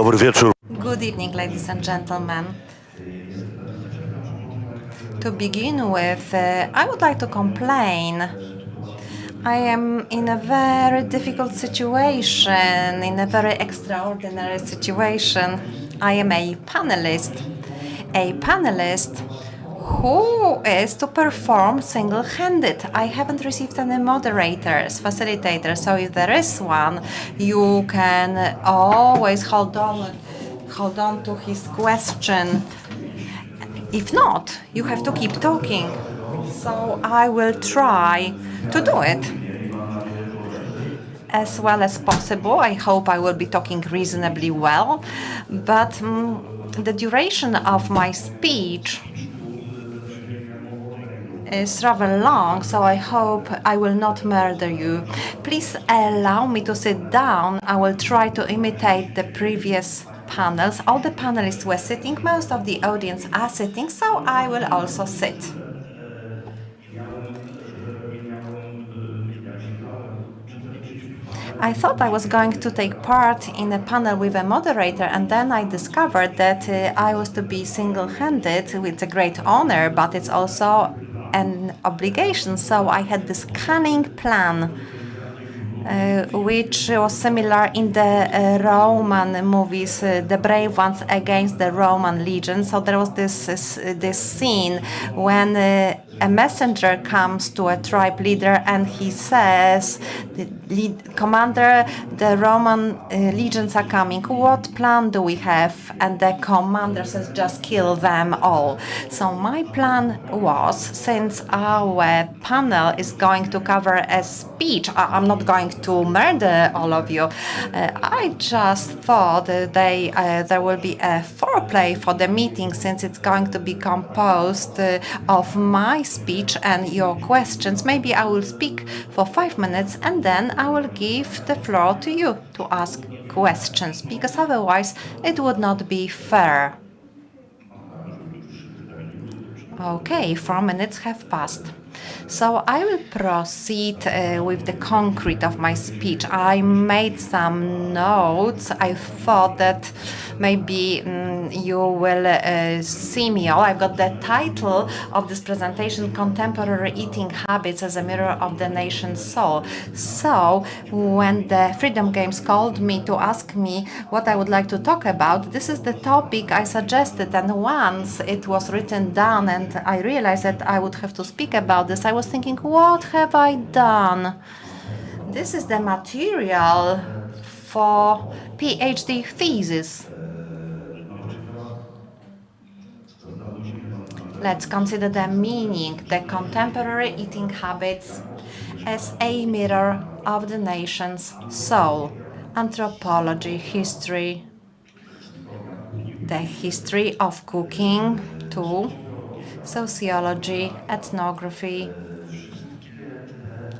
Dobry wieczór. Good evening, ladies and gentlemen. To begin with, I would like to complain. I am in a very difficult situation, in a very extraordinary situation. I am a panelist who is to perform single-handed. I haven't received any moderators, facilitators, so if there is one, you can always hold on to his question. If not, you have to keep talking. So I will try to do it as well as possible. I hope I will be talking reasonably well, but the duration of my speech is rather long, so I hope I will not murder you. Please allow me to sit down. I will try to imitate the previous panels. All the panelists were sitting, most of the audience are sitting, so I will also sit. I thought I was going to take part in a panel with a moderator, and then I discovered that I was to be single-handed. It's a great honor, but it's also an obligation. So I had this cunning plan, which was similar in the Roman movies, the brave ones against the Roman legion. So there was this scene when a messenger comes to a tribe leader and he says, "Commander, the Roman legions are coming. What plan do we have?" And the commander says, "Just kill them all." So my plan was, since our panel is going to cover a speech, I'm not going to murder all of you. I just thought there will be a foreplay for the meeting, since it's going to be composed of my speech and your questions. Maybe I will speak for 5 minutes and then I will give the floor to you to ask questions, because otherwise it would not be fair. Okay, 4 minutes have passed. So I will proceed with the concrete of my speech. I made some notes. I thought that maybe you will see me all. I've got the title of this presentation, Contemporary Eating Habits as a Mirror of the Nation's Soul. So when the Freedom Games called me to ask me what I would like to talk about, this is the topic I suggested. And once it was written down and I realized that I would have to speak about this, I was thinking, what have I done? This is the material for PhD thesis. Let's consider the meaning, the contemporary eating habits as a mirror of the nation's soul. Anthropology, history, the history of cooking too, sociology, ethnography,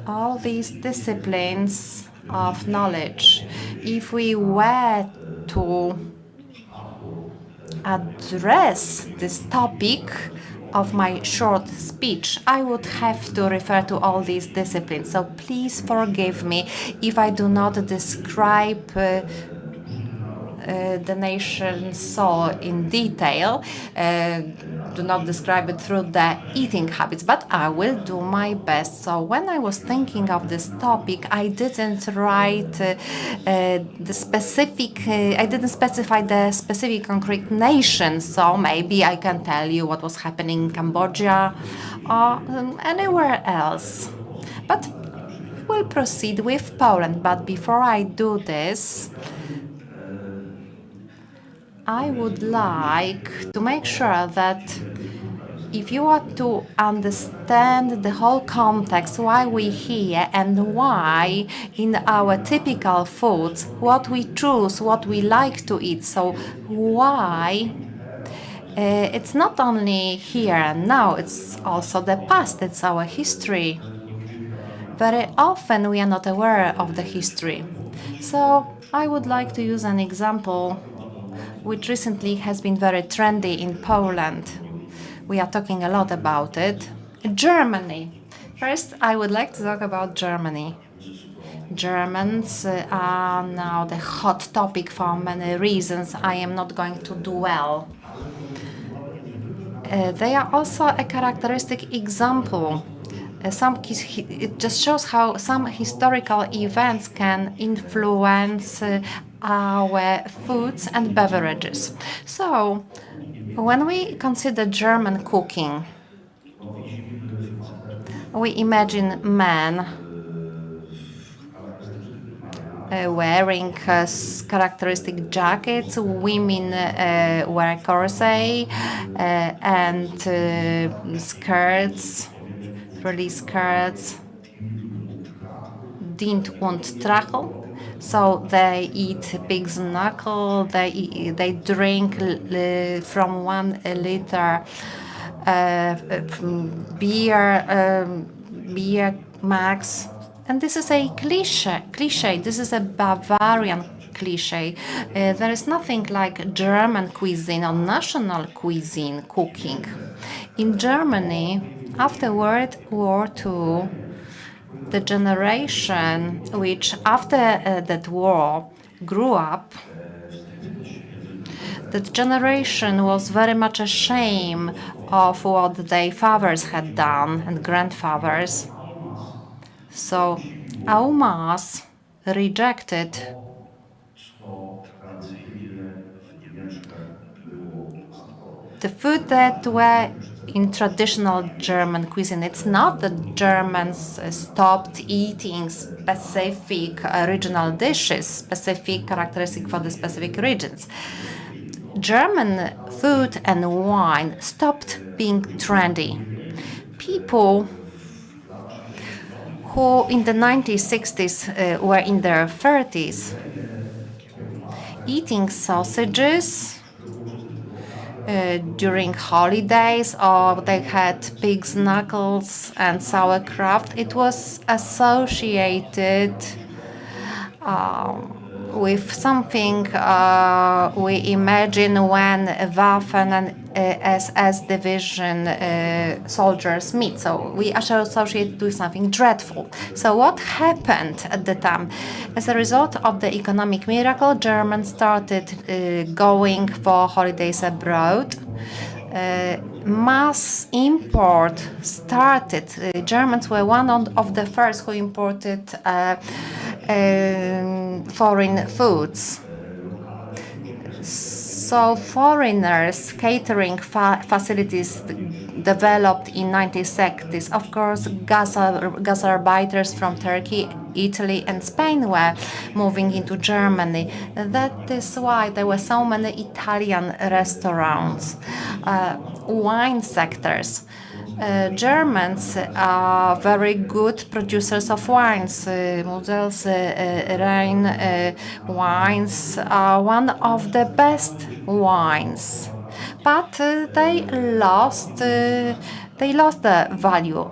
all these disciplines of knowledge. If we were to address this topic of my short speech, I would have to refer to all these disciplines. So please forgive me if I do not describe the nation's soul in detail, do not describe it through the eating habits, but I will do my best. So when I was thinking of this topic, I didn't write I didn't specify the specific concrete nation, so maybe I can tell you what was happening in Cambodia or anywhere else. But we'll proceed with Poland. But before I do this, I would like to make sure that if you want to understand the whole context, why we're here and why in our typical foods, what we choose, what we like to eat, so why it's not only here and now, it's also the past, it's our history. Very often we are not aware of the history. So I would like to use an example which recently has been very trendy in Poland. We are talking a lot about it. Germany. First, I would like to talk about Germany. Germans are now the hot topic for many reasons I am not going to dwell. They are also a characteristic example. It just shows how some historical events can influence our foods and beverages. So, when we consider German cooking, we imagine men wearing characteristic jackets, women wear corset and skirts, frilly skirts, Dint und Trachel. So they eat pig's knuckle, they drink from 1 liter beer max. And this is a cliche. This is a Bavarian cliche. There is nothing like German cuisine or national cuisine cooking. In Germany, after World War II, the generation which after that war grew up, that generation was very much ashamed of what their fathers had done and grandfathers. So Aumas rejected the food that were in traditional German cuisine. It's not that Germans stopped eating specific regional dishes, specific characteristic for the specific regions. German food and wine stopped being trendy. People who in the 1960s were in their 30s eating sausages during holidays, or they had pig's knuckles and sauerkraut. It was associated with something we imagine when Waffen and SS division soldiers meet. So we associate it with something dreadful. So what happened at the time? As a result of the economic miracle, Germans started going for holidays abroad. Mass import started. Germans were one of the first who imported foreign foods. So foreigners catering facilities developed in 1960s. Of course, Gastarbeiters from Turkey, Italy, and Spain were moving into Germany. That is why there were so many Italian restaurants, wine sectors. Germans are very good producers of wines. Mosel's Rhine wines are one of the best wines, but they lost the value.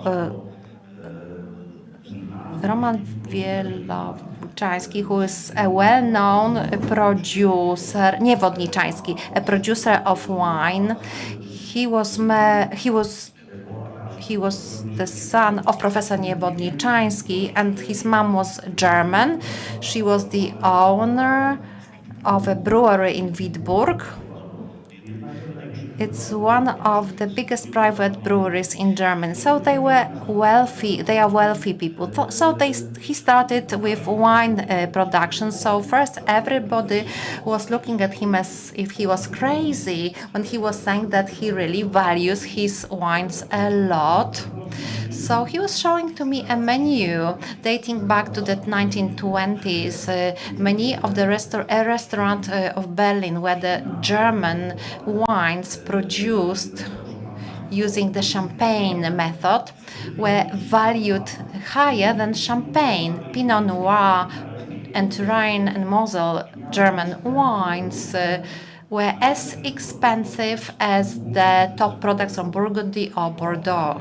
Roman Wielowczański, who is a well-known producer, Niewodniczański, a producer of wine, he was the son of Professor Niewodniczański, and his mom was German. She was the owner of a brewery in Wittburg. It's one of the biggest private breweries in Germany. So they were wealthy. They are wealthy people. So he started with wine production. So first, everybody was looking at him as if he was crazy when he was saying that he really values his wines a lot. So he was showing to me a menu dating back to the 1920s, menu of the restaurant of Berlin, where the German wines produced using the champagne method were valued higher than champagne. Pinot Noir and Rhine and Mosel German wines were as expensive as the top products from Burgundy or Bordeaux.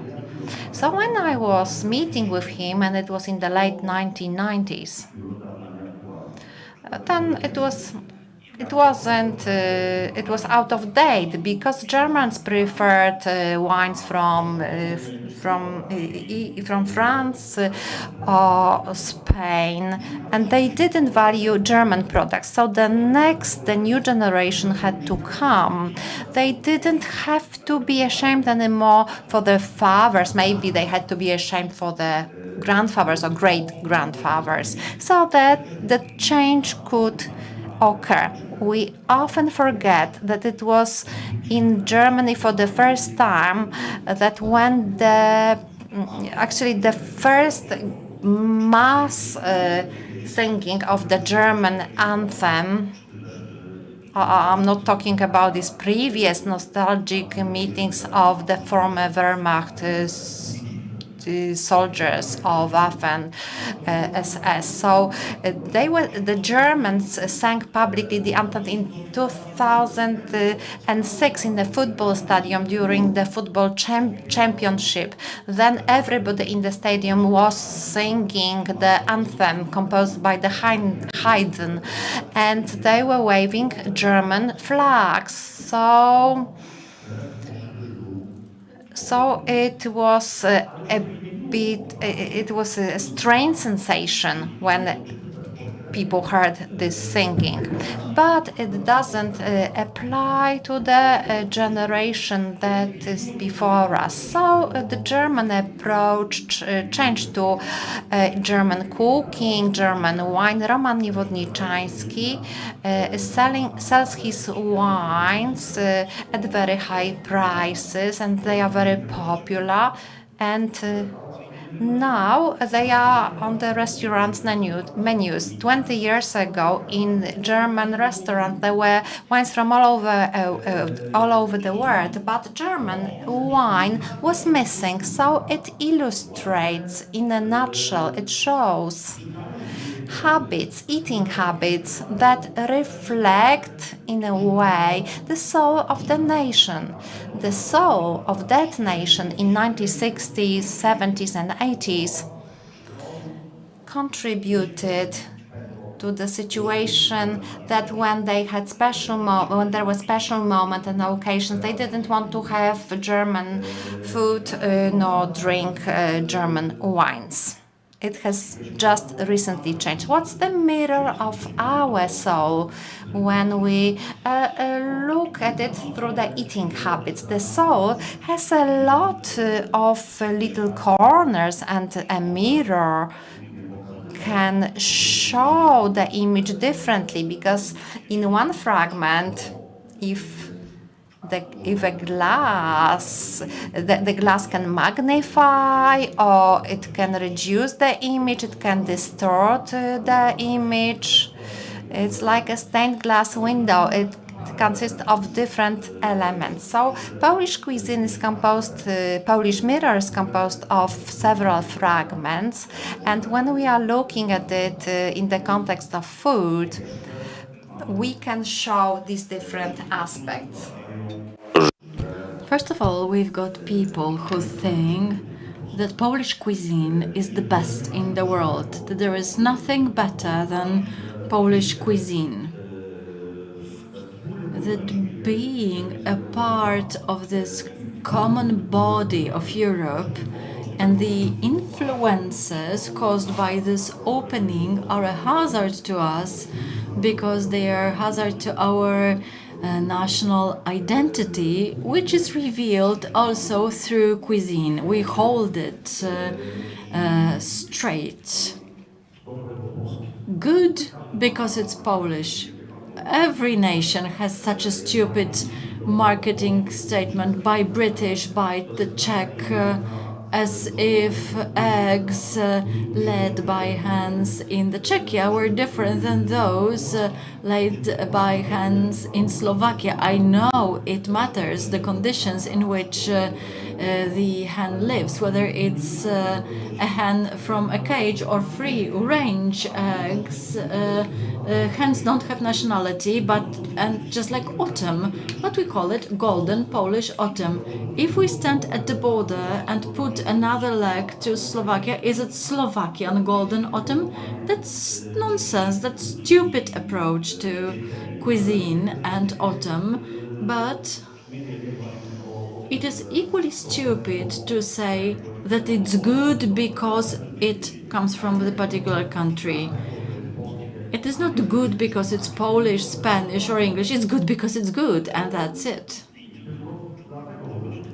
So when I was meeting with him, and it was in the late 1990s, then it wasn't. It was out of date because Germans preferred wines from France or Spain, and they didn't value German products. So the new generation had to come. They didn't have to be ashamed anymore for their fathers. Maybe they had to be ashamed for their grandfathers or great grandfathers, so that the change could occur. We often forget that it was in Germany for the first time that when the first mass singing of the German anthem. I'm not talking about these previous nostalgic meetings of the former Wehrmacht soldiers of Waffen SS. So the Germans sang publicly the anthem in 2006 in the football stadium during the football championship. Then everybody in the stadium was singing the anthem composed by the Haydn, and they were waving German flags. So it was it was a strange sensation when people heard this singing. But it doesn't apply to the generation that is before us. So the German approach changed to German cooking, German wine. Roman Niewodniczański sells his wines at very high prices, and they are very popular. And now they are on the restaurants' menus. 20 years ago, in German restaurants, there were wines from all over the world, but German wine was missing. So it illustrates, in a nutshell, it shows eating habits that reflect, in a way, the soul of the nation. The soul of that nation in 1960s, 70s, and 80s contributed to the situation that when they had when there was special moment and occasions, they didn't want to have German food nor drink German wines. It has just recently changed. What's the mirror of our soul when we look at it through the eating habits? The soul has a lot of little corners, and a mirror can show the image differently, because in one fragment, if a glass, the glass can magnify or it can reduce the image, it can distort the image. It's like a stained glass window. It consists of different elements. So Polish cuisine is composed, Polish mirror is composed of several fragments. And when we are looking at it in the context of food, we can show these different aspects. First of all, we've got people who think that Polish cuisine is the best in the world, that there is nothing better than Polish cuisine. That being a part of this common body of Europe and the influences caused by this opening are a hazard to us, because they are a hazard to our national identity, which is revealed also through cuisine. We hold it straight. Good because it's Polish. Every nation has such a stupid marketing statement by British, by the Czech, as if eggs laid by hands in the Czechia were different than those laid by hands in Slovakia. I know it matters, the conditions in which the hen lives, whether it's a hen from a cage or free range eggs. Hens don't have nationality, and just like autumn, but we call it golden Polish autumn. If we stand at the border and put another leg to Slovakia, is it Slovakian golden autumn? That's nonsense. That's stupid approach to cuisine and autumn, but it is equally stupid to say that it's good because it comes from the particular country. It is not good because it's Polish, Spanish, or English. It's good because it's good, and that's it.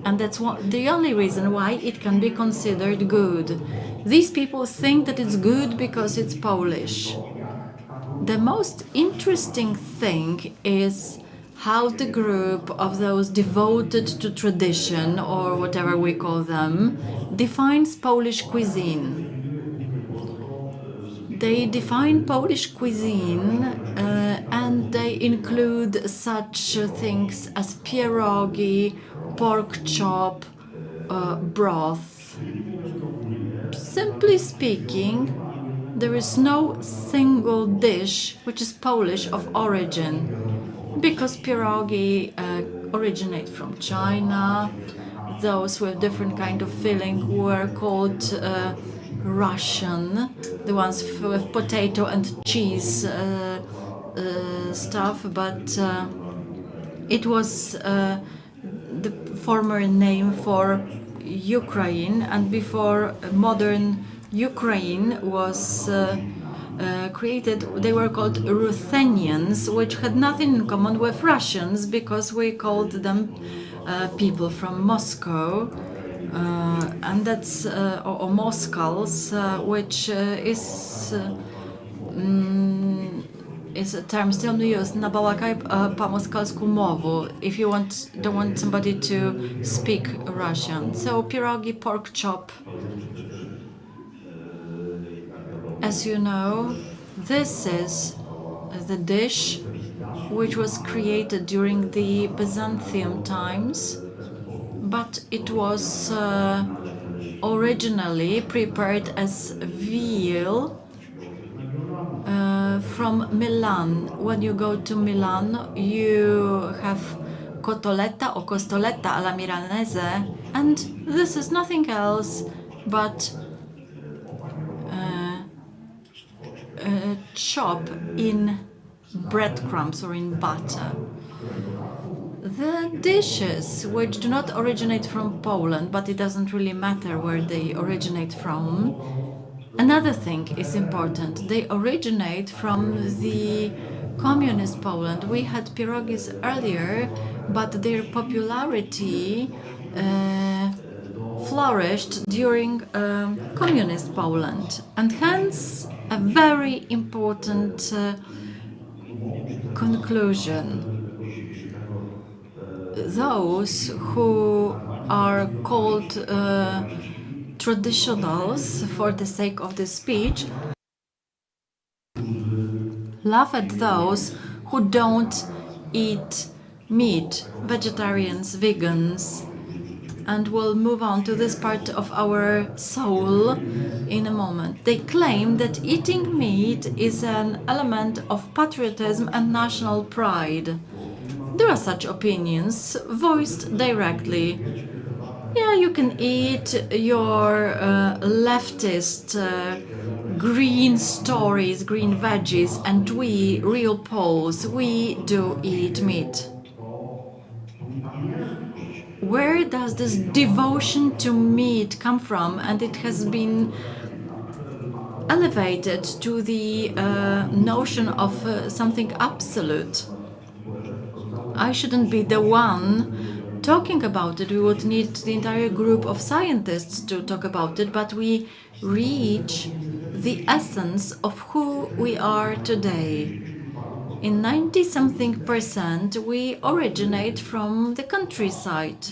And that's the only reason why it can be considered good. These people think that it's good because it's Polish. The most interesting thing is how the group of those devoted to tradition, or whatever we call them, defines Polish cuisine. They define Polish cuisine and they include such things as pierogi, pork chop, broth. Simply speaking, there is no single dish which is Polish of origin, because pierogi originate from China. Those with different kind of filling were called Russian, the ones with potato and cheese stuff, but it was the former name for Ukraine, and before modern Ukraine was created, they were called Ruthenians, which had nothing in common with Russians because we called them people from Moscow, and that's or Moskals, which is a term still used. Nabałakaj po moskalsku mowu. If you don't want somebody to speak Russian. So pierogi, pork chop. As you know, this is the dish which was created during the Byzantium times, but it was originally prepared as veal from Milan. When you go to Milan, you have cotoletta or costoletta alla milanese, and this is nothing else but chop in breadcrumbs or in butter. The dishes which do not originate from Poland, but it doesn't really matter where they originate from. Another thing is important. They originate from the communist Poland. We had pierogis earlier, but their popularity flourished during communist Poland, and hence a very important conclusion. Those who are called traditionals for the sake of this speech laugh at those who don't eat meat, vegetarians, vegans, and we'll move on to this part of our soul in a moment. They claim that eating meat is an element of patriotism and national pride. There are such opinions voiced directly. Yeah, you can eat your leftist green stories, green veggies, and we, real Poles, we do eat meat. Where does this devotion to meat come from? And it has been elevated to the notion of something absolute. I shouldn't be the one talking about it. We would need the entire group of scientists to talk about it, but we reach the essence of who we are today. In 90-something%, we originate from the countryside.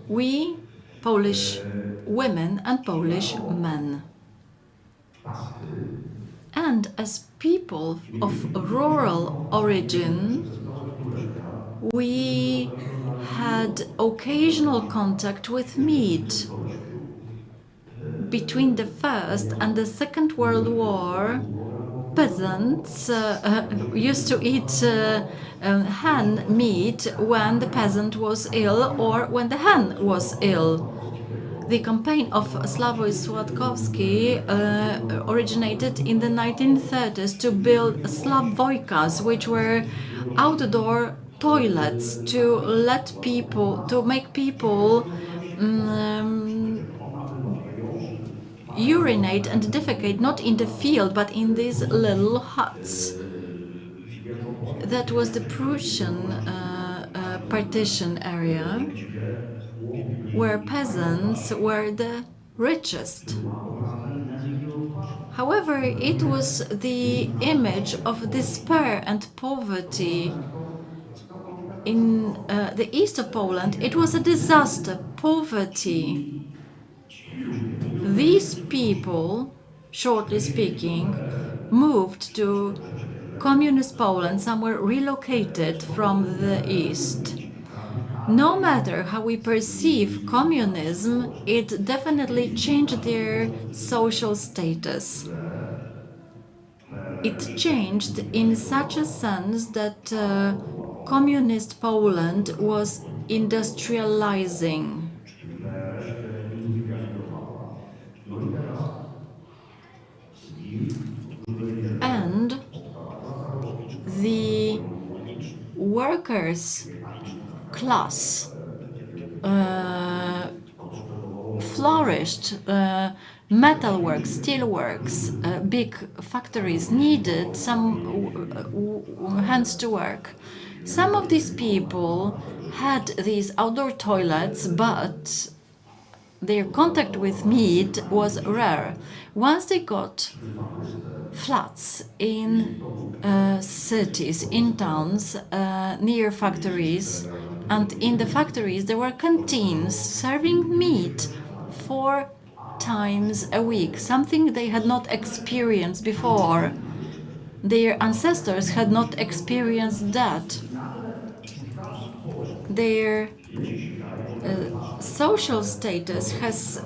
We, Polish women and Polish men. And as people of rural origin, we had occasional contact with meat. Between the First and the Second World War, peasants used to eat hen meat when the peasant was ill or when the hen was ill. The campaign of Slavoj Słodkowski originated in the 1930s to build Slavojkas, which were outdoor toilets to make people urinate and defecate not in the field but in these little huts. That was the Prussian partition area, where peasants were the richest. However, it was the image of despair and poverty. In the east of Poland, it was a disaster, poverty. These people, shortly speaking, moved to communist Poland, somewhere relocated from the east. No matter how we perceive communism, it definitely changed their social status. It changed in such a sense that communist Poland was industrializing. And the workers' class flourished. Metalworks, steelworks, big factories needed some hands to work. Some of these people had these outdoor toilets, but their contact with meat was rare. Once they got flats in cities, in towns, near factories, and in the factories there were canteens serving meat 4 times a week, something they had not experienced before. Their ancestors had not experienced that. Their social status has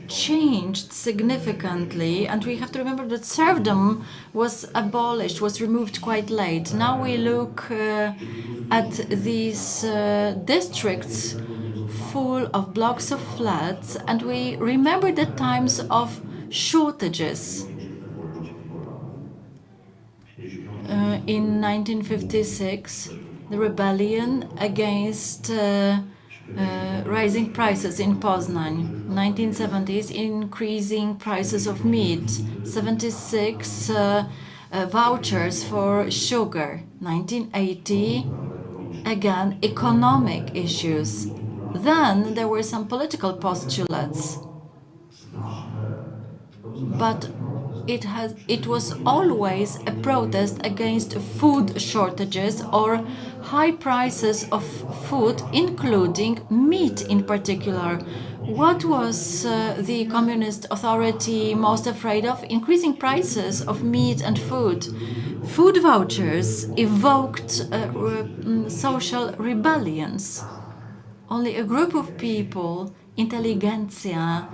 changed significantly, and we have to remember that serfdom was abolished, was removed quite late. Now we look at these districts full of blocks of flats, and we remember the times of shortages. In 1956, the rebellion against rising prices in Poznań. 1970s, increasing prices of meat. 76, vouchers for sugar. 1980, again, economic issues. Then there were some political postulates. But it was always a protest against food shortages or high prices of food, including meat in particular. What was the communist authority most afraid of? Increasing prices of meat and food. Food vouchers evoked social rebellions. Only a group of people, intelligentsia,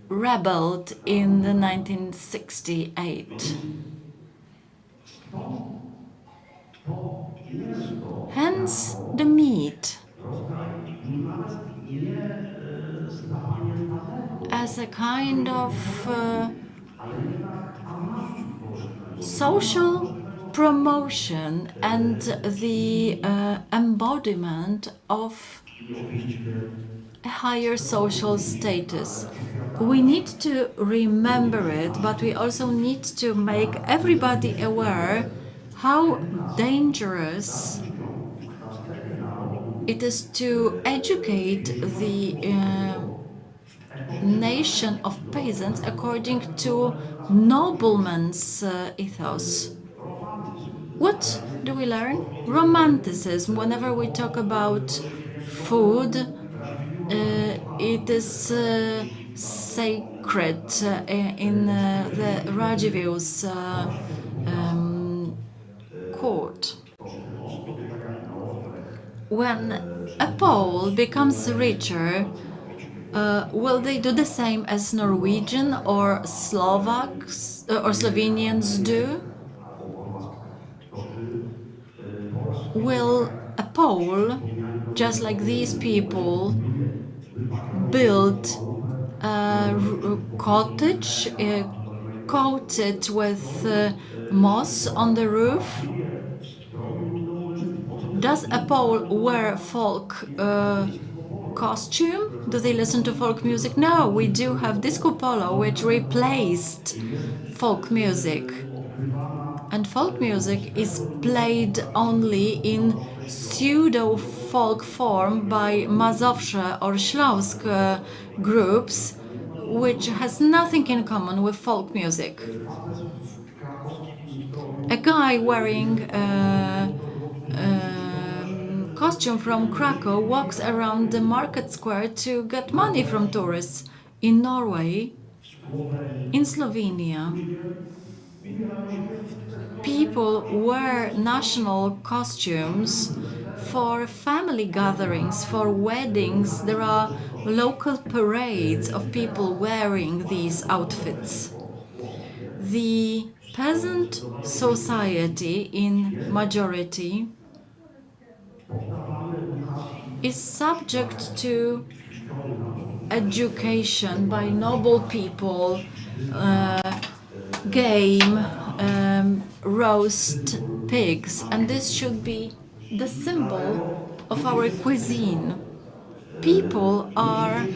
rebelled in the 1968. Hence the meat as a kind of social promotion and the embodiment of a higher social status. We need to remember it, but we also need to make everybody aware how dangerous it is to educate the nation of peasants according to nobleman's ethos. What do we learn? Romanticism. Whenever we talk about food, it is sacred in the Radzivill's court. when a Pole becomes richer, will they do the same as Norwegian or Slovaks or Slovenians do? Will a Pole, just like these people, build a cottage coated with moss on the roof? Does a Pole wear folk costume? Do they listen to folk music? No, we do have disco polo, which replaced folk music. And folk music is played only in pseudo folk form by Mazowsze or Śląsk groups, which has nothing in common with folk music. A guy wearing a costume from Krakow walks around the market square to get money from tourists. In Norway, in Slovenia, people wear national costumes for family gatherings, for weddings. There are local parades of people wearing these outfits. The peasant society in majority is subject to education by noble people, game, roast pigs, and this should be the symbol of our cuisine. People are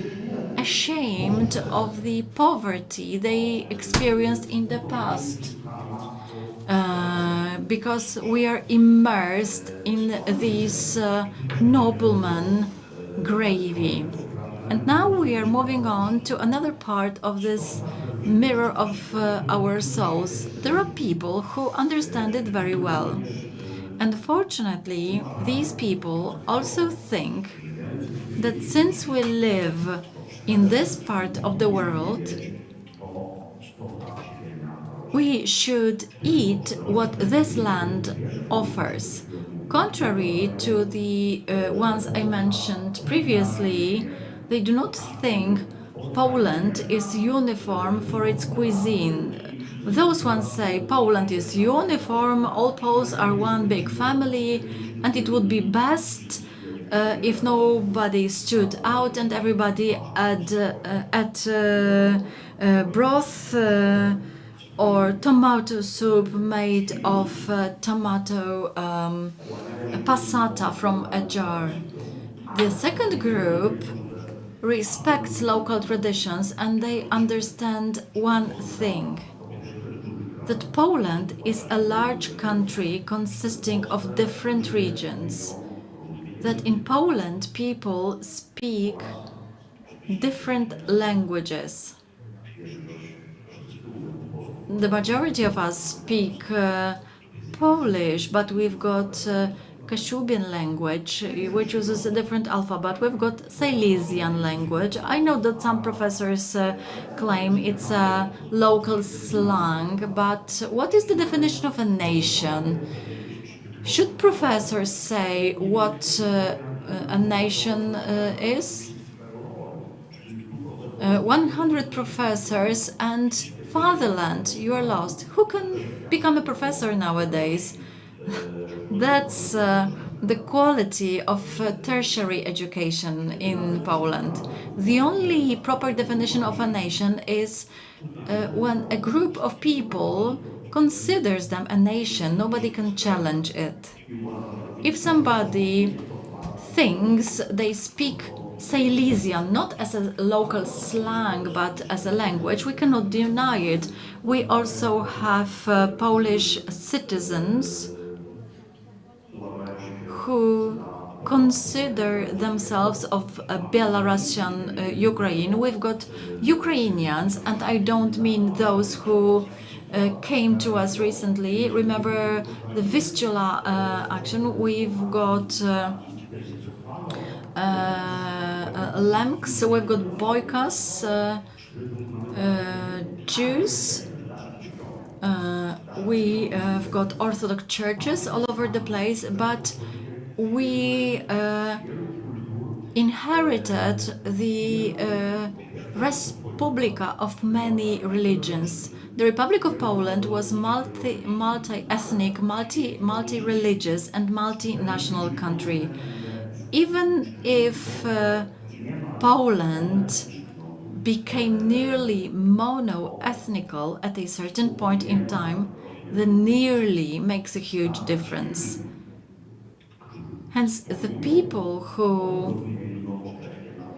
ashamed of the poverty they experienced in the past. Because we are immersed in this nobleman gravy. And now we are moving on to another part of this mirror of our souls. There are people who understand it very well. Unfortunately, these people also think that since we live in this part of the world, we should eat what this land offers. Contrary to the ones I mentioned previously, they do not think Poland is uniform for its cuisine. Those ones say Poland is uniform, all Poles are one big family, and it would be best if nobody stood out and everybody had broth or tomato soup made of tomato passata from a jar. The second group respects local traditions and they understand one thing, that Poland is a large country consisting of different regions, that in Poland people speak different languages. The majority of us speak Polish, but we've got Kashubian language, which uses a different alphabet. We've got Silesian language. I know that some professors claim it's a local slang, but what is the definition of a nation? Should professors say what a nation is? 100 professors and fatherland, you are lost. Who can become a professor nowadays? That's the quality of tertiary education in Poland. The only proper definition of a nation is when a group of people considers them a nation, nobody can challenge it. If somebody thinks they speak Silesian not as a local slang but as a language, we cannot deny it. We also have Polish citizens who consider themselves of Belarusian Ukraine. We've got Ukrainians, and I don't mean those who came to us recently. Remember the Vistula action? We've got Lemks, we've got Boykas, Jews. We have got Orthodox churches all over the place, but we inherited the Respublika of many religions. The Republic of Poland was multi-ethnic, multi-religious, and multinational country. Even if Poland became nearly mono-ethnical at a certain point in time, the nearly makes a huge difference. Hence, the people who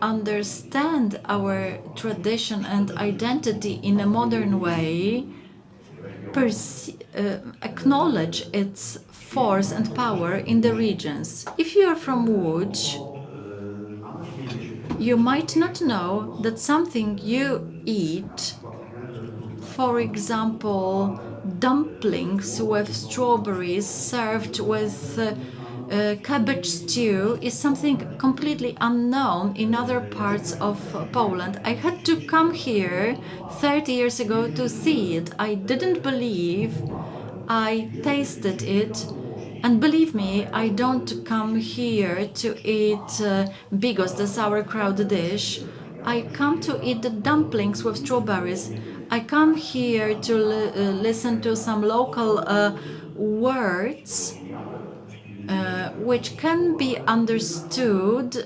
understand our tradition and identity in a modern way acknowledge its force and power in the regions. If you are from Łódź, you might not know that something you eat, for example, dumplings with strawberries served with cabbage stew, is something completely unknown in other parts of Poland. I had to come here 30 years ago to see it. I didn't believe. I tasted it. And believe me, I don't come here to eat bigos, the sauerkraut dish. I come to eat the dumplings with strawberries. I come here to listen to some local words which can be understood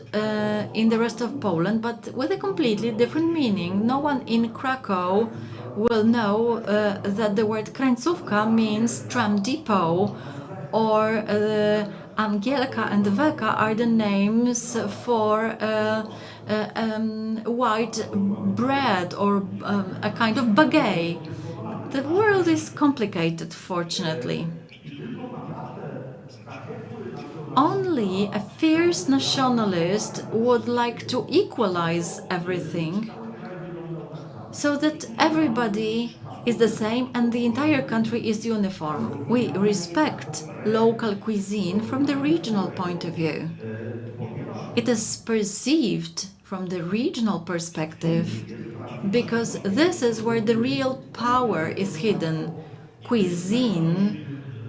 in the rest of Poland, but with a completely different meaning. No one in Krakow will know that the word krańcówka means tram depot, or Angielka and Weka are the names for white bread or a kind of baguette. The world is complicated, fortunately. Only a fierce nationalist would like to equalize everything so that everybody is the same and the entire country is uniform. We respect local cuisine from the regional point of view. It is perceived from the regional perspective because this is where the real power is hidden. Cuisine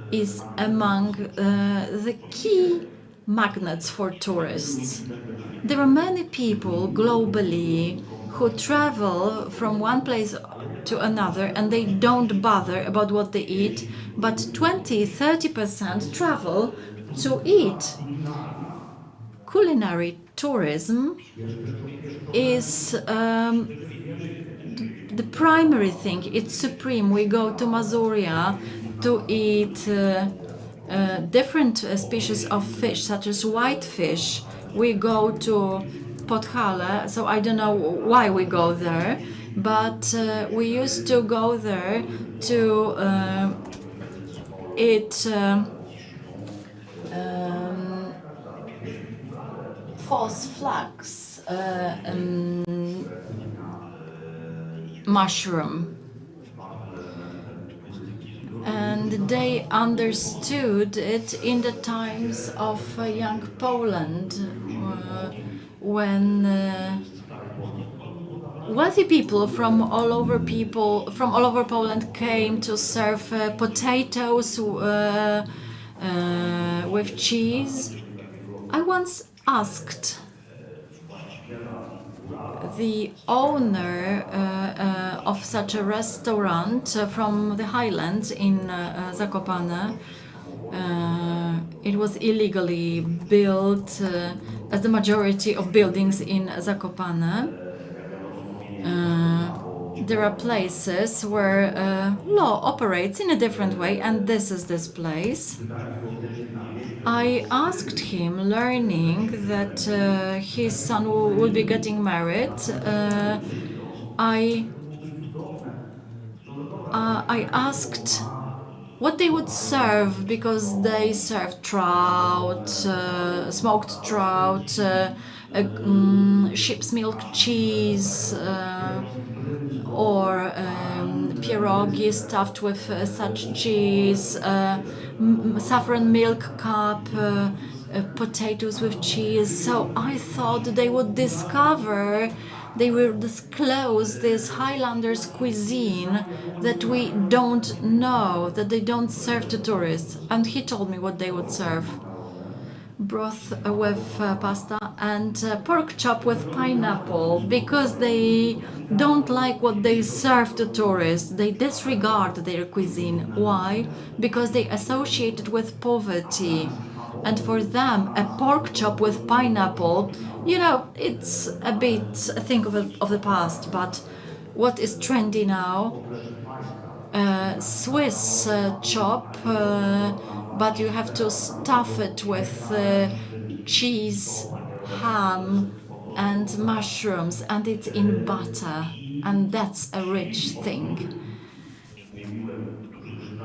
is among the key magnets for tourists. There are many people globally who travel from one place to another and they don't bother about what they eat, but 20-30% travel to eat. Culinary tourism is the primary thing. It's supreme. We go to Mazuria to eat different species of fish, such as whitefish. We go to Podhale, so I don't know why we go there, but we used to go there to eat false flax mushroom. And they understood it in the times of young Poland, when wealthy people from all over Poland came to serve potatoes with cheese. I once asked the owner of such a restaurant from the highlands in Zakopane. It was illegally built, as the majority of buildings in Zakopane. There are places where law operates in a different way, and this is this place. I asked him, learning that his son would be getting married. I asked what they would serve, because they served trout, smoked trout, sheep's milk cheese, or pierogi stuffed with such cheese, saffron milk cup, potatoes with cheese. So I thought they would disclose this Highlanders cuisine that we don't know, that they don't serve to tourists. And he told me what they would serve. broth with pasta, and pork chop with pineapple, because they don't like what they serve to tourists. They disregard their cuisine. Why? Because they associate it with poverty. And for them, a pork chop with pineapple, it's a bit a thing of the past. But what is trendy now? Swiss chop, but you have to stuff it with cheese, ham, and mushrooms, and it's in butter, and that's a rich thing.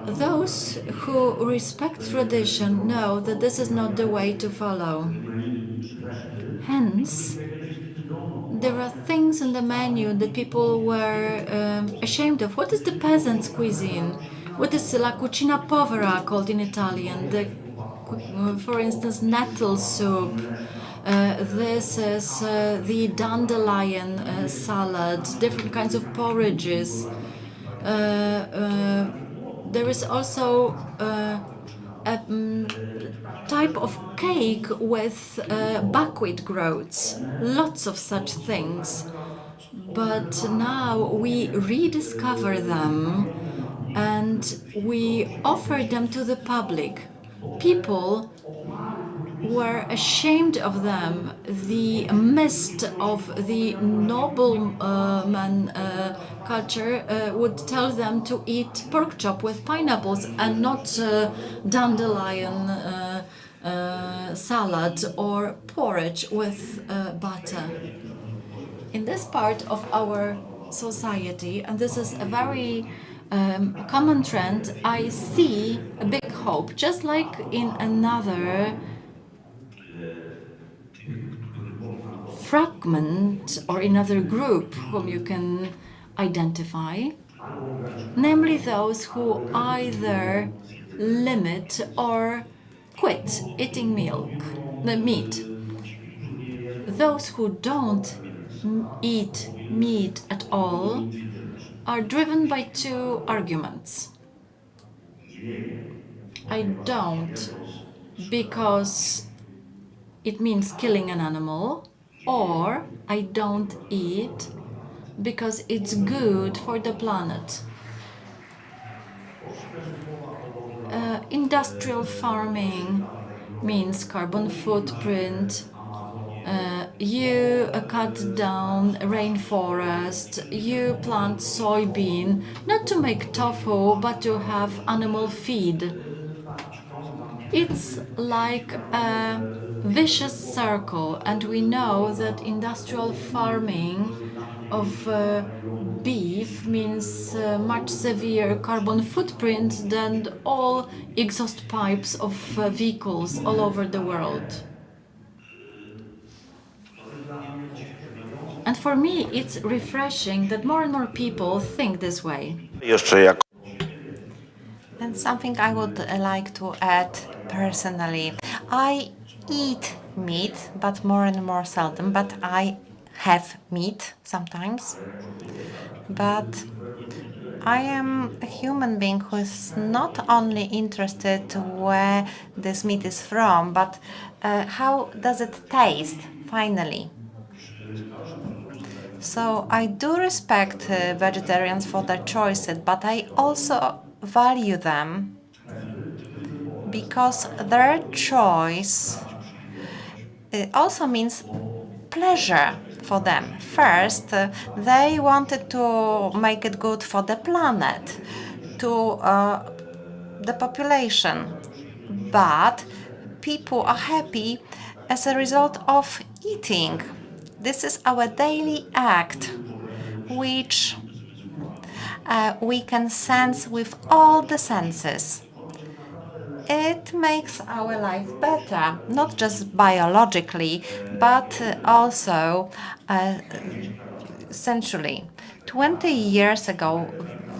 Those who respect tradition know that this is not the way to follow. Hence, there are things in the menu that people were ashamed of. What is the peasant's cuisine? What is la cucina povera called in Italian? For instance, nettle soup. This is the dandelion salad, different kinds of porridges. There is also a type of cake with buckwheat groats, lots of such things. But now we rediscover them and we offer them to the public. People were ashamed of them. The mist of the nobleman culture would tell them to eat pork chop with pineapples and not dandelion salad or porridge with butter. In this part of our society, and this is a very common trend, I see a big hope, just like in another fragment or another group whom you can identify, namely those who either limit or quit eating meat. Those who don't eat meat at all are driven by two arguments. I don't because it means killing an animal, or I don't eat because it's good for the planet. Industrial farming means carbon footprint. You cut down rainforest, you plant soybean, not to make tofu, but to have animal feed. It's like a vicious circle, and we know that industrial farming of beef means much severe carbon footprint than all exhaust pipes of vehicles all over the world. And for me, it's refreshing that more and more people think this way. And something I would like to add personally. I eat meat, but more and more seldom, but I have meat sometimes. But I am a human being who is not only interested where this meat is from, but how does it taste finally. So I do respect vegetarians for their choices, but I also value them because their choice also means pleasure for them. First, they wanted to make it good for the planet, to the population, but people are happy as a result of eating. This is our daily act, which we can sense with all the senses. It makes our life better, not just biologically, but also sensually. 20 years ago,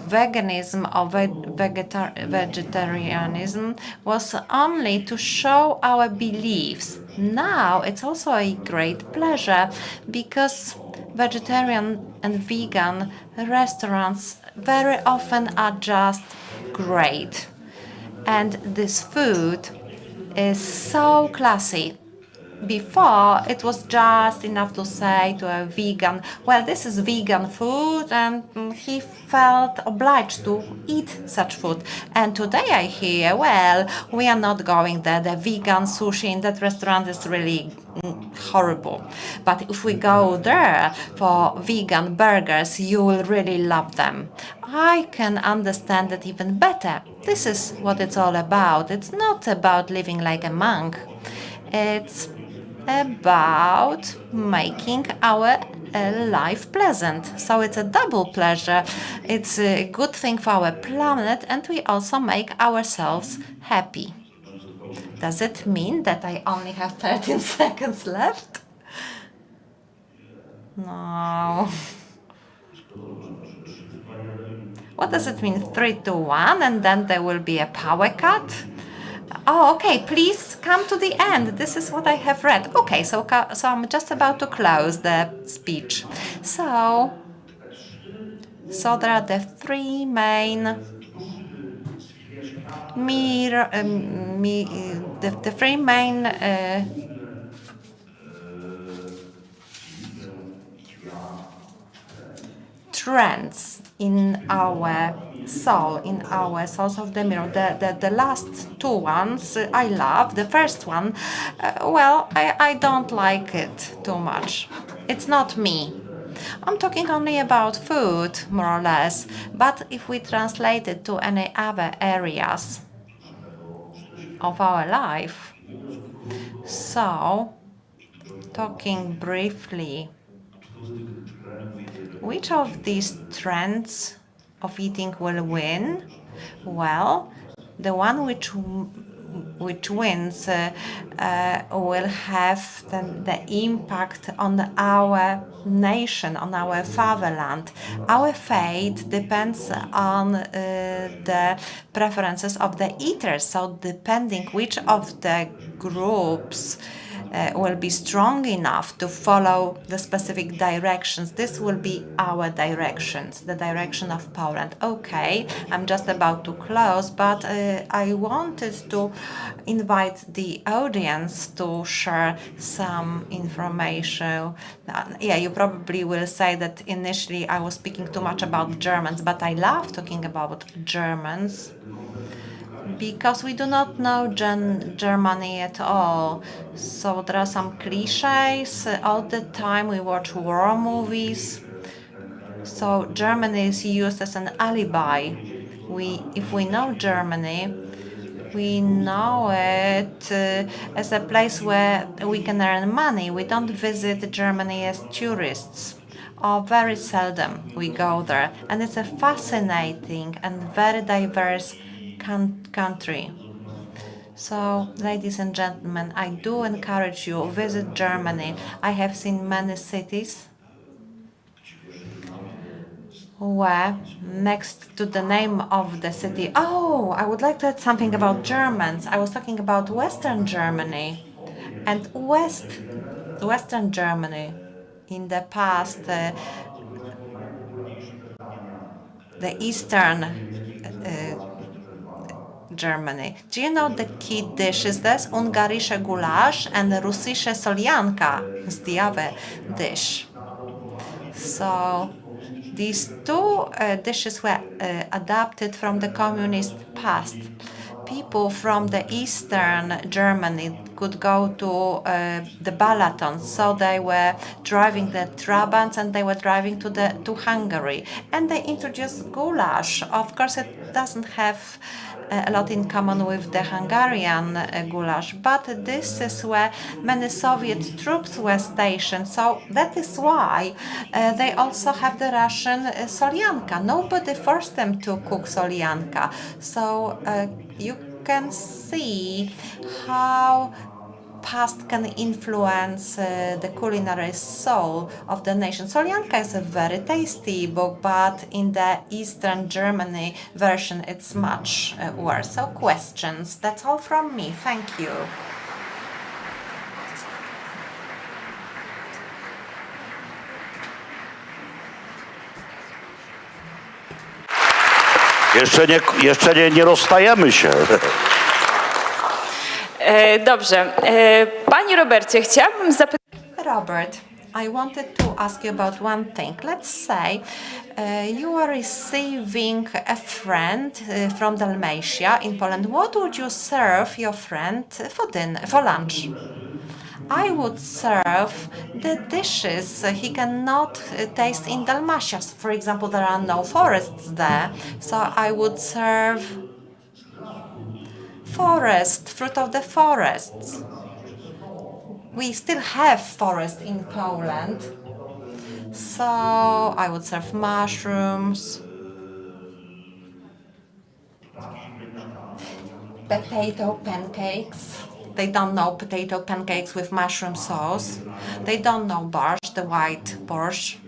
veganism or vegetarianism was only to show our beliefs. Now it's also a great pleasure because vegetarian and vegan restaurants very often are just great. And this food is so classy. Before, it was just enough to say to a vegan, well, this is vegan food, and he felt obliged to eat such food. And today I hear, well, we are not going there. The vegan sushi in that restaurant is really horrible. But if we go there for vegan burgers, you will really love them. I can understand it even better. This is what it's all about. It's not about living like a monk. It's about making our life pleasant. So it's a double pleasure. It's a good thing for our planet, and we also make ourselves happy. Does it mean that I only have 13 seconds left? No. What does it mean? 3 to 1, and then there will be a power cut? Oh, okay, please come to the end. This is what I have read. Okay, so I'm just about to close the speech. So there are the three main the three main trends in our soul, in our souls of the mirror. The last two ones I love. The first one, well, I don't like it too much. It's not me. I'm talking only about food, more or less. But if we translate it to any other areas of our life, so talking briefly, which of these trends of eating will win? Well, the one which wins will have the impact on our nation, on our fatherland. Our fate depends on the preferences of the eaters. So depending which of the groups will be strong enough to follow the specific directions. This will be our directions, the direction of Poland. Okay, I'm just about to close, but I wanted to invite the audience to share some information. Yeah, you probably will say that initially I was speaking too much about Germans, but I love talking about Germans because we do not know Germany at all. So there are some cliches. All the time we watch war movies. So Germany is used as an alibi. If we know Germany, we know it as a place where we can earn money. We don't visit Germany as tourists, or very seldom we go there. And it's a fascinating and very diverse country. So, ladies and gentlemen, I do encourage you, visit Germany. I have seen many cities where next to the name of the city, oh, I would like to add something about Germans. I was talking about Western Germany, and Western Germany in the past, the Eastern Germany. Do you know the key dishes? There's Ungarische Gulasch and Russische Soljanka is the other dish. So these two dishes were adapted from the communist past. People from the Eastern Germany could go to the Balaton, so they were driving the Trabants and they were driving to Hungary, and they introduced goulash. Of course, it doesn't have a lot in common with the Hungarian goulash, but this is where many Soviet troops were stationed, so that is why they also have the Russian solyanka. Nobody forced them to cook solyanka, so you can see how past can influence the culinary soul of the nation. Solyanka is a very tasty book, but in the Eastern Germany version it's much worse. So questions, that's all from me. Thank you. Jeszcze nie rozstajemy się. Dobrze. Panie Robercie, chciałabym zapytać. Robert, I wanted to ask you about one thing. Let's say you are receiving a friend from Dalmatia in Poland. What would you serve your friend for lunch? I would serve the dishes he cannot taste in Dalmatia. For example, there are no forests there, so I would serve fruit of the forests. We still have forest in Poland, so I would serve mushrooms, potato pancakes. They don't know potato pancakes with mushroom sauce. They don't know borscht, the white borscht.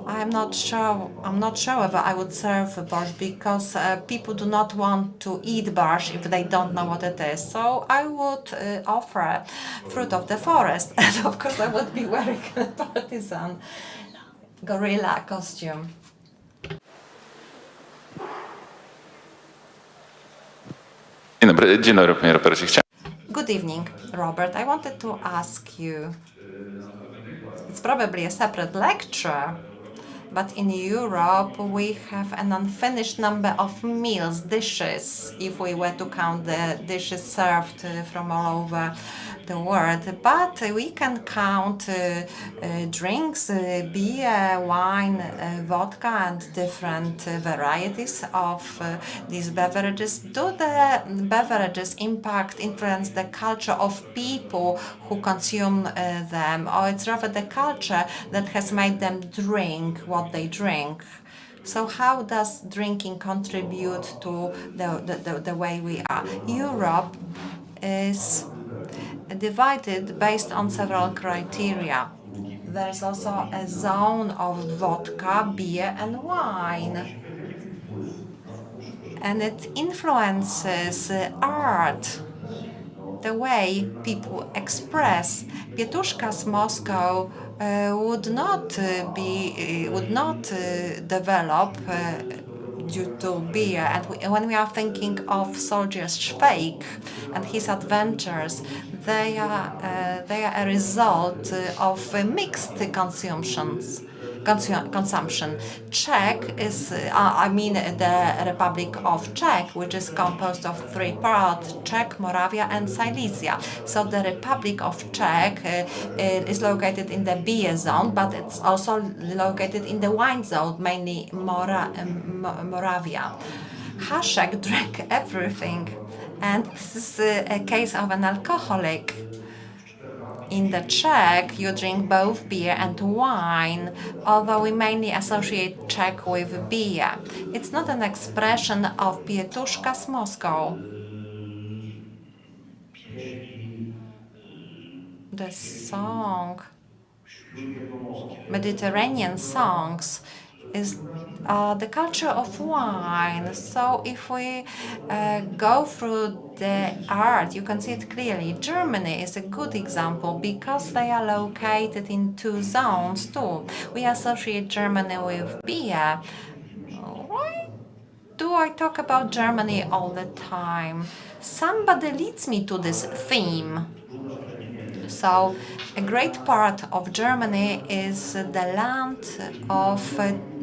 I'm not sure whether I would serve borscht because people do not want to eat borscht if they don't know what it is. So I would offer fruit of the forest, and of course I would be wearing a partisan gorilla costume. Dzień dobry, panie Robercie. Good evening, Robert. I wanted to ask you. It's probably a separate lecture. But in Europe, we have an unfinished number of meals, dishes, if we were to count the dishes served from all over the world. But we can count drinks, beer, wine, vodka, and different varieties of these beverages. Do the beverages influence the culture of people who consume them, or it's rather the culture that has made them drink what they drink? So how does drinking contribute to the way we are? Europe is divided based on several criteria. There is also a zone of vodka, beer, and wine. And it influences art, the way people express. Pietuszka's Moscow would not develop due to beer. And when we are thinking of Soldier Schweik and his adventures, they are a result of mixed consumption. Czech is, the Republic of Czech, which is composed of three parts: Czech, Moravia, and Silesia. So the Republic of Czech is located in the beer zone, but it's also located in the wine zone, mainly Moravia. Hasek drank everything, and this is a case of an alcoholic. In the Czech, you drink both beer and wine, although we mainly associate Czech with beer. It's not an expression of Pietuszka's Moscow. The song, Mediterranean songs, is the culture of wine. So if we go through the art, you can see it clearly. Germany is a good example because they are located in two zones too. We associate Germany with beer. Why do I talk about Germany all the time? Somebody leads me to this theme. So a great part of Germany is the land of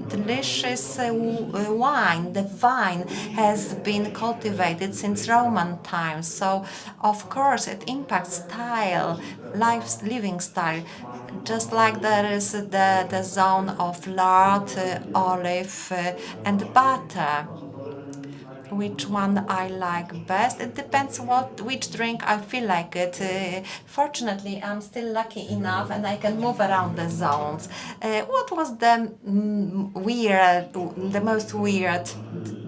delicious wine. The vine has been cultivated since Roman times. So of course it impacts style, living style. Just like there is the zone of lard, olive, and butter. Which one I like best? It depends which drink I feel like it. Fortunately, I'm still lucky enough and I can move around the zones. What was the most weird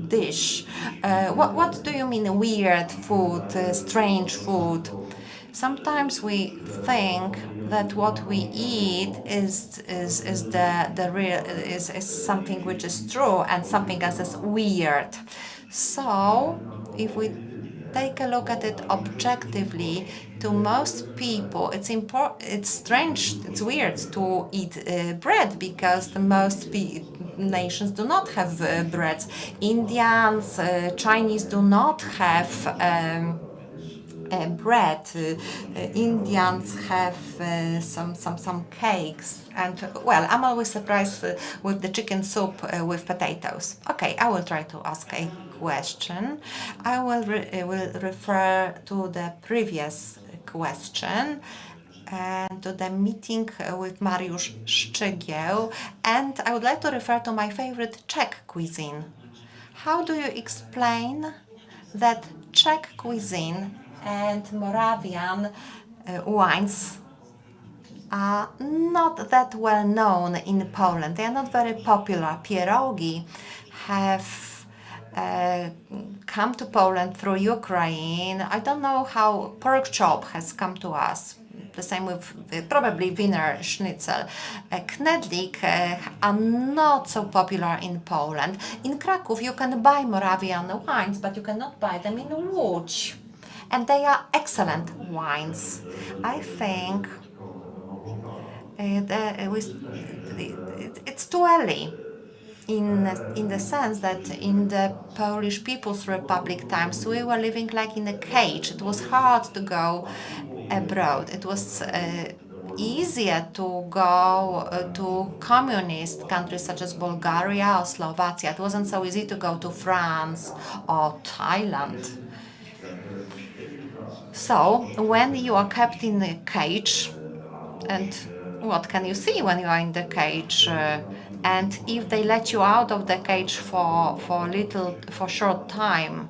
dish? What do you mean weird food, strange food? Sometimes we think that what we eat is the real is something which is true and something else is weird. So, if we take a look at it objectively, to most people, it's strange, it's weird to eat bread because the most nations do not have breads. Indians, Chinese do not have bread. Indians have some cakes, and well, I'm always surprised with the chicken soup with potatoes. Okay, I will try to ask a question. I will refer to the previous question and to the meeting with Mariusz Szczygieł, and I would like to refer to my favorite Czech cuisine. How do you explain that Czech cuisine and Moravian wines are not that well known in Poland? They are not very popular. Pierogi have come to Poland through Ukraine. I don't know how pork chop has come to us. The same with probably Wiener Schnitzel. Knedlik are not so popular in Poland. In Kraków you can buy Moravian wines, but you cannot buy them in Łódź. And they are excellent wines. I think it's too early in the sense that in the Polish People's Republic times we were living like in a cage. It was hard to go abroad. It was easier to go to communist countries such as Bulgaria or Slovakia. It wasn't so easy to go to France or Thailand. So when you are kept in a cage, and what can you see when you are in the cage? And if they let you out of the cage for short time,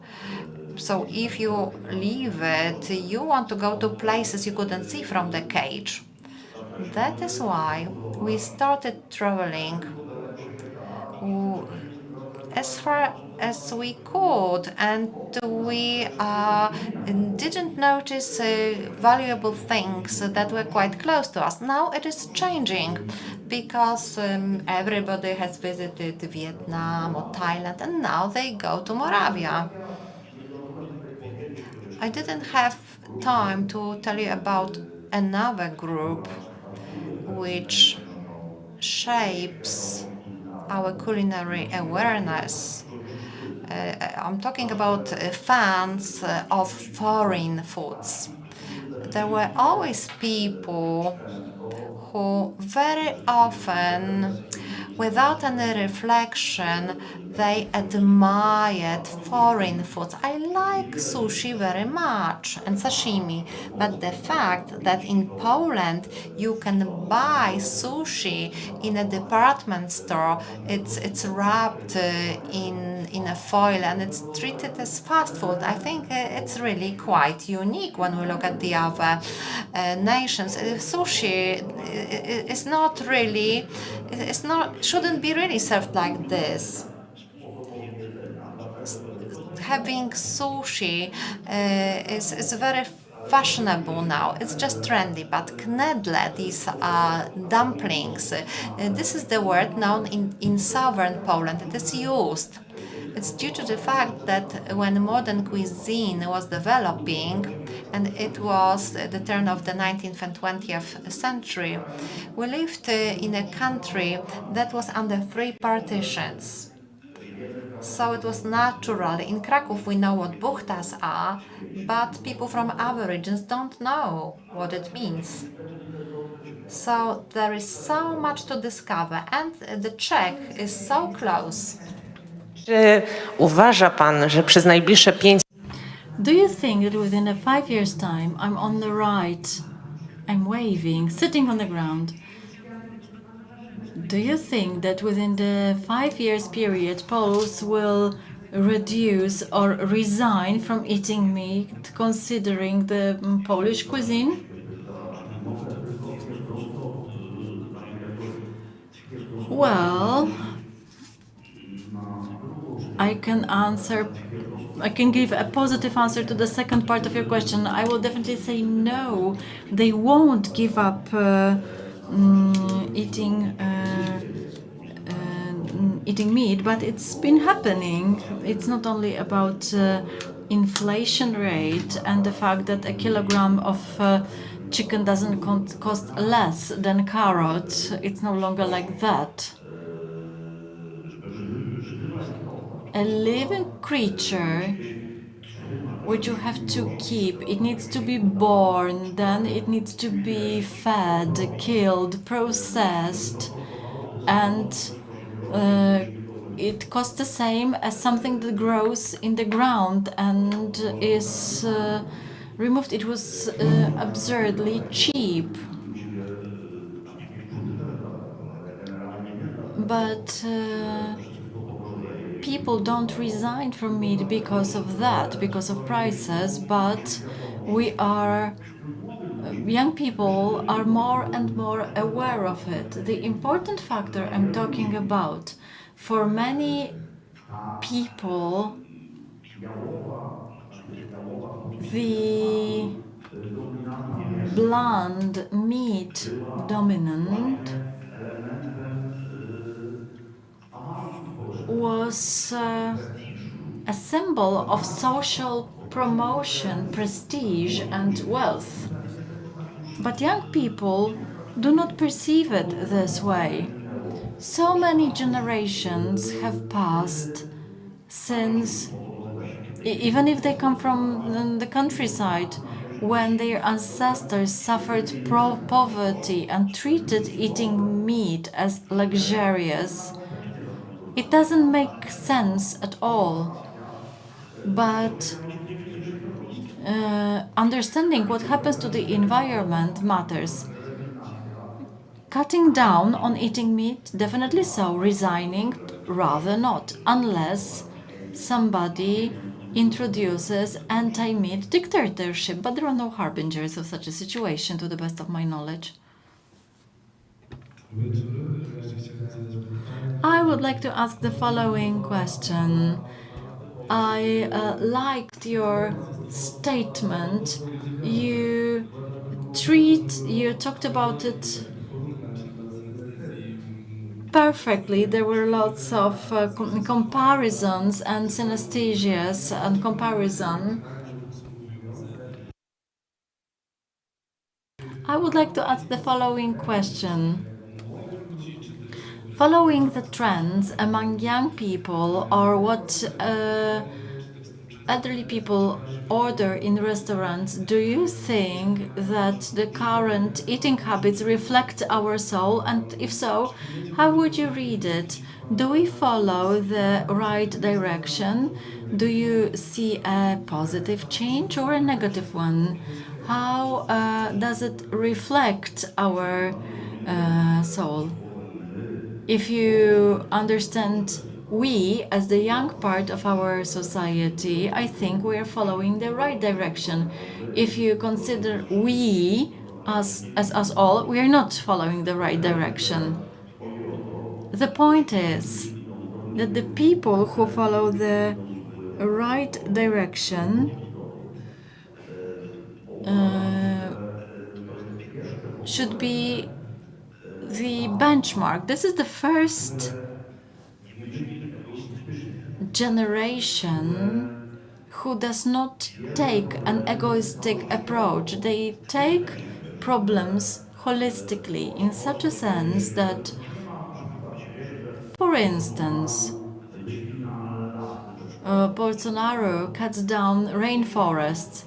so if you leave it, you want to go to places you couldn't see from the cage. That is why we started traveling as far as we could, and we didn't notice valuable things that were quite close to us. Now it is changing because everybody has visited Vietnam or Thailand, and now they go to Moravia. I didn't have time to tell you about another group which shapes our culinary awareness. I'm talking about fans of foreign foods. There were always people who very often, without any reflection, they admired foreign foods. I like sushi very much and sashimi, but the fact that in Poland you can buy sushi in a department store, it's wrapped in a foil and it's treated as fast food. I think it's really quite unique when we look at the other nations. Sushi shouldn't be really served like this. Having sushi is very fashionable now. It's just trendy. But knedle, these dumplings, this is the word known in southern Poland. It is used. It's due to the fact that when modern cuisine was developing, and it was the turn of the 19th and 20th century, we lived in a country that was under 3 partitions. So it was natural. In Kraków we know what buchtas are, but people from other regions don't know what it means. So there is so much to discover, and the Czech is so close. Czy uważa pan, że przez najbliższe 5 Do you think that within a 5 years' time I'm on the right, I'm waving, sitting on the ground? Do you think that within the 5 years period Poles will reduce or resign from eating meat considering the Polish cuisine? Well, I can give a positive answer to the second part of your question. I will definitely say no. They won't give up eating meat, but it's been happening. It's not only about inflation rate and the fact that a kilogram of chicken doesn't cost less than carrot. It's no longer like that. A living creature which you have to keep. It needs to be born, then it needs to be fed, killed, processed, and it costs the same as something that grows in the ground and is removed. It was absurdly cheap. But people don't resign from meat because of that, because of prices, but young people are more and more aware of it. The important factor I'm talking about, for many people, the bland meat dominant was a symbol of social promotion, prestige, and wealth. But young people do not perceive it this way. So many generations have passed since, even if they come from the countryside, when their ancestors suffered poverty and treated eating meat as luxurious. It doesn't make sense at all. But understanding what happens to the environment matters. Cutting down on eating meat, definitely so. Resigning, rather not, unless somebody introduces anti-meat dictatorship. But there are no harbingers of such a situation, to the best of my knowledge. I would like to ask the following question. I liked your statement. You talked about it perfectly. There were lots of comparisons and synesthesias and comparison. I would like to ask the following question. Following the trends among young people, or what elderly people order in restaurants, do you think that the current eating habits reflect our soul? And if so, how would you read it? Do we follow the right direction? Do you see a positive change or a negative one? How does it reflect our soul? If you understand we as the young part of our society, I think we are following the right direction. If you consider we as us all, we are not following the right direction. The point is that the people who follow the right direction should be the benchmark. This is the first generation who does not take an egoistic approach. They take problems holistically in such a sense that, for instance, Bolsonaro cuts down rainforests.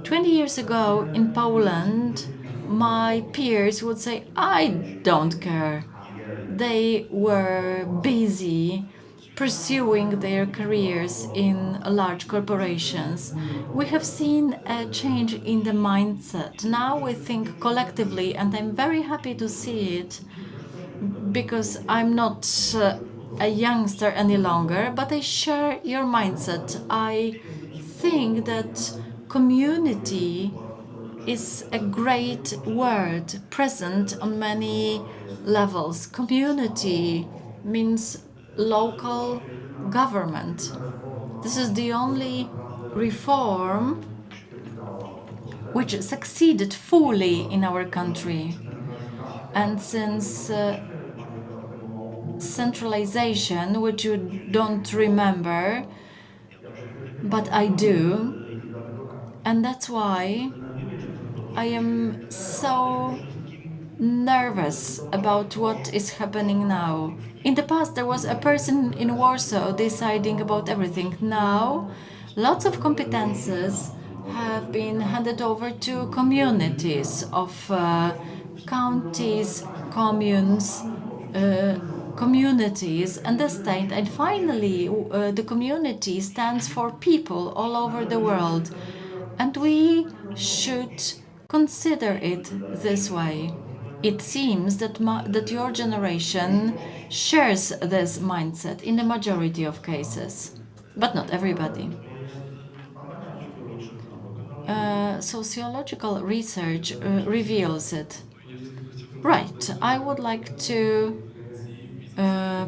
20 years ago in Poland, my peers would say, I don't care. They were busy pursuing their careers in large corporations. We have seen a change in the mindset. Now we think collectively, and I'm very happy to see it because I'm not a youngster any longer, but I share your mindset. I think that community is a great word present on many levels. Community means local government. This is the only reform which succeeded fully in our country. And since centralization, which you don't remember, but I do, and that's why I am so nervous about what is happening now. In the past, there was a person in Warsaw deciding about everything. Now, Lots of competences have been handed over to communities of counties, communes, communities, and the state. And finally, the community stands for people all over the world. And we should consider it this way. It seems that your generation shares this mindset in the majority of cases, but not everybody. Sociological research reveals it. Right, I would like to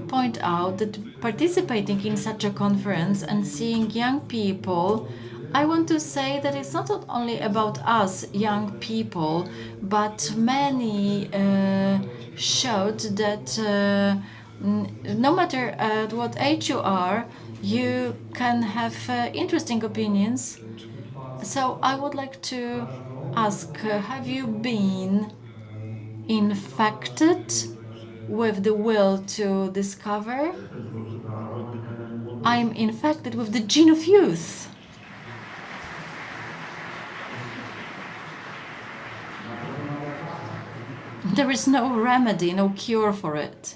point out that participating in such a conference and seeing young people, I want to say that it's not only about us young people, but many showed that no matter at what age you are, you can have interesting opinions. So I would like to ask, have you been infected with the will to discover? I'm infected with the gene of youth. There is no remedy, no cure for it.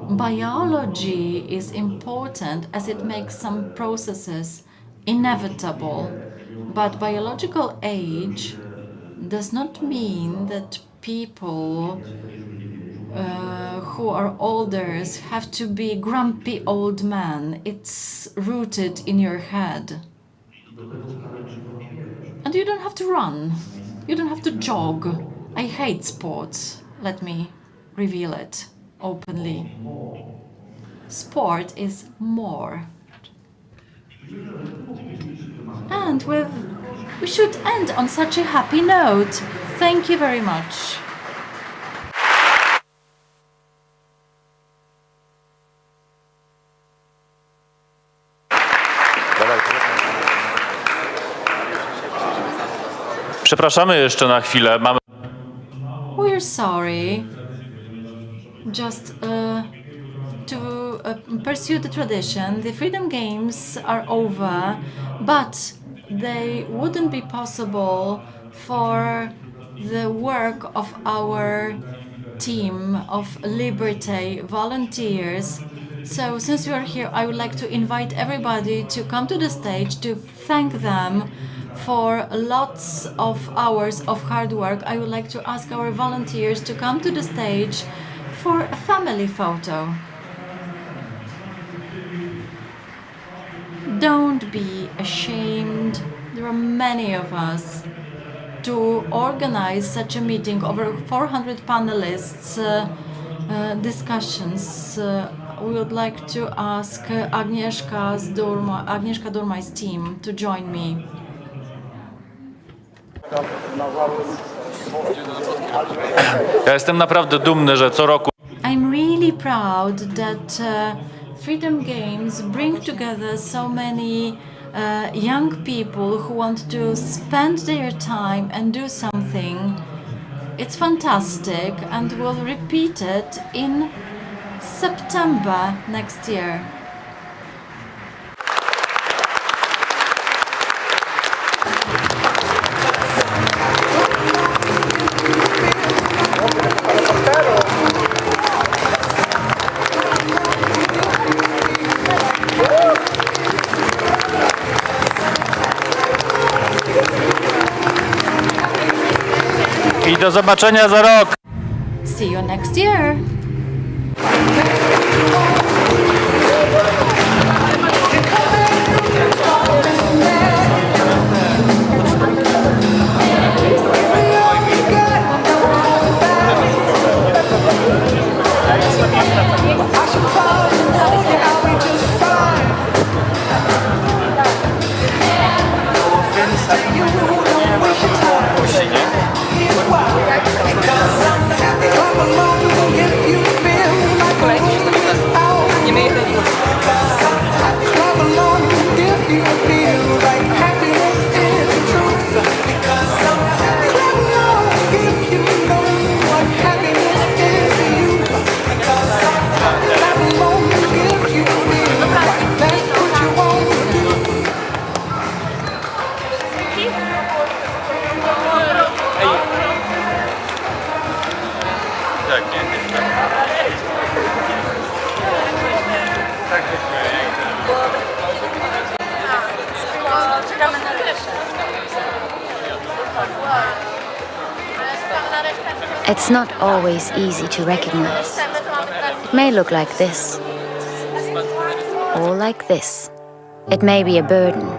Biology is important as it makes some processes inevitable, but biological age does not mean that people who are older have to be grumpy old men. It's rooted in your head. And you don't have to run. You don't have to jog. I hate sports. Let me reveal it openly. Sport is more. And we should end on such a happy note. Thank you very much. Przepraszamy jeszcze na chwilę. Mamy... We're sorry. Just to pursue the tradition, the Freedom Games are over, but they wouldn't be possible for the work of our team of Liberté volunteers. So since you are here, I would like to invite everybody to come to the stage to thank them for lots of hours of hard work. I would like to ask our volunteers to come to the stage for a family photo. Don't be ashamed. There are many of us. To organize such a meeting, over 400 panelists, discussions, we would like to ask Agnieszka Durmai's team to join me. Ja jestem naprawdę dumny, że co roku I'm really proud that Freedom Games bring together so many young people who want to spend their time and do something. It's fantastic, and we'll repeat it in September next year. i do zobaczenia za rok. See you next year. Kolejny się It's not always easy to recognize. It may look like this, or like this. It may be a burden.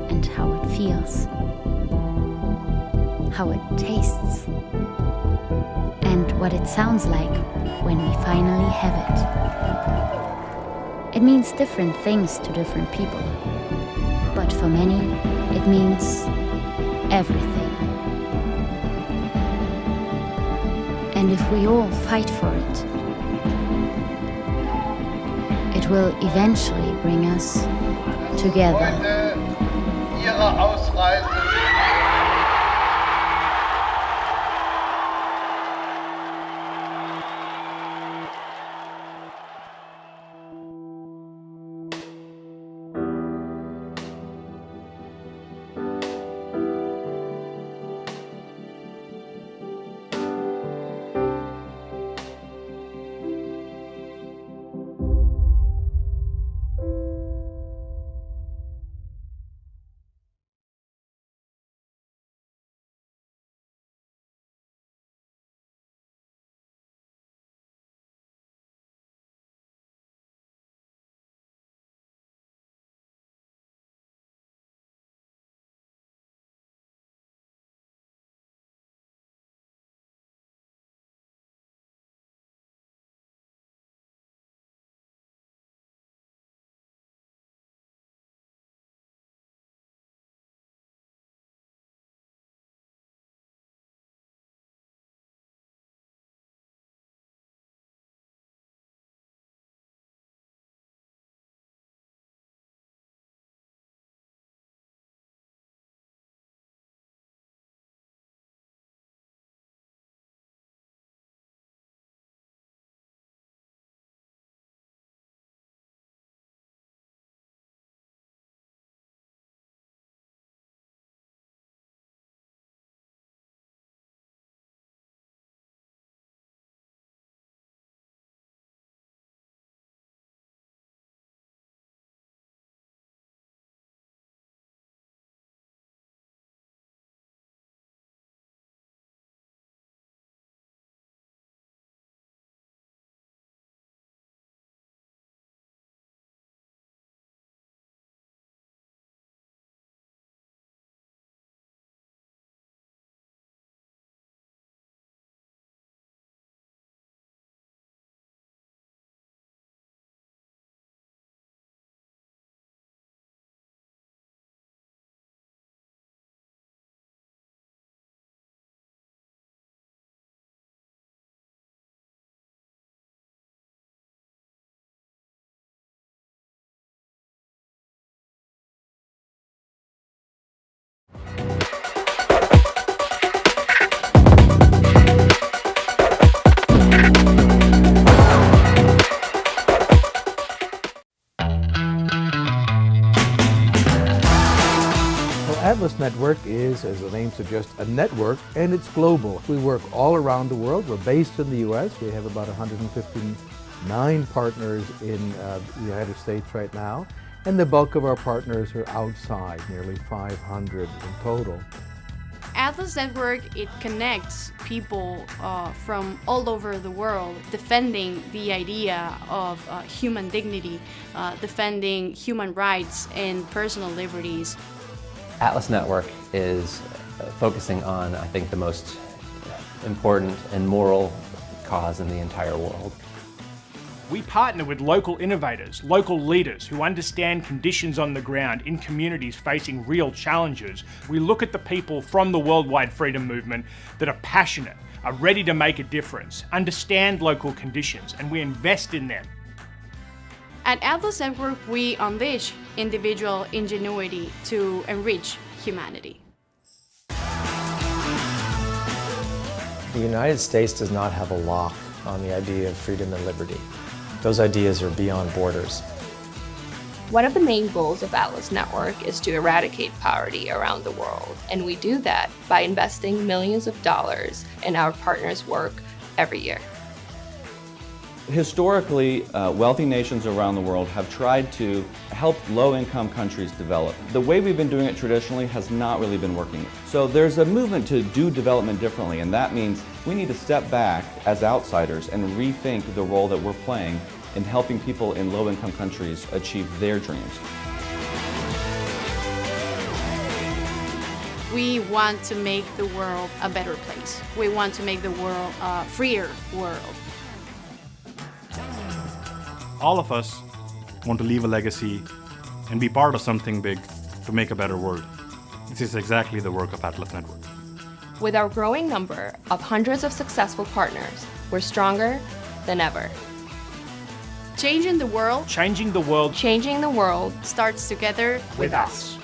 And how it feels, how it tastes, and what it sounds like when we finally have it. It means different things to different people, but for many, it means everything. And if we all fight for it, it will eventually bring us together. Ihre Ausreise. Atlas Network is, as the name suggests, a network, and it's global. We work all around the world. We're based in the U.S. We have about 159 partners in the United States right now, and the bulk of our partners are outside, nearly 500 in total. Atlas Network, it connects people from all over the world defending the idea of human dignity, defending human rights and personal liberties. Atlas Network is focusing on, I think, the most important and moral cause in the entire world. We partner with local innovators, local leaders who understand conditions on the ground in communities facing real challenges. We look at the people from the worldwide freedom movement that are passionate, are ready to make a difference, understand local conditions, and we invest in them. At Atlas Network, we unleash individual ingenuity to enrich humanity. The United States does not have a lock on the idea of freedom and liberty. Those ideas are beyond borders. One of the main goals of Atlas Network is to eradicate poverty around the world, and we do that by investing millions of dollars in our partners' work every year. Historically, wealthy nations around the world have tried to help low-income countries develop. The way we've been doing it traditionally has not really been working. So there's a movement to do development differently, and that means we need to step back as outsiders and rethink the role that we're playing in helping people in low-income countries achieve their dreams. We want to make the world a better place. We want to make the world a freer world. All of us want to leave a legacy and be part of something big to make a better world. This is exactly the work of Atlas Network. With our growing number of hundreds of successful partners, we're stronger than ever. Changing the world Changing the world Changing the world starts together with us.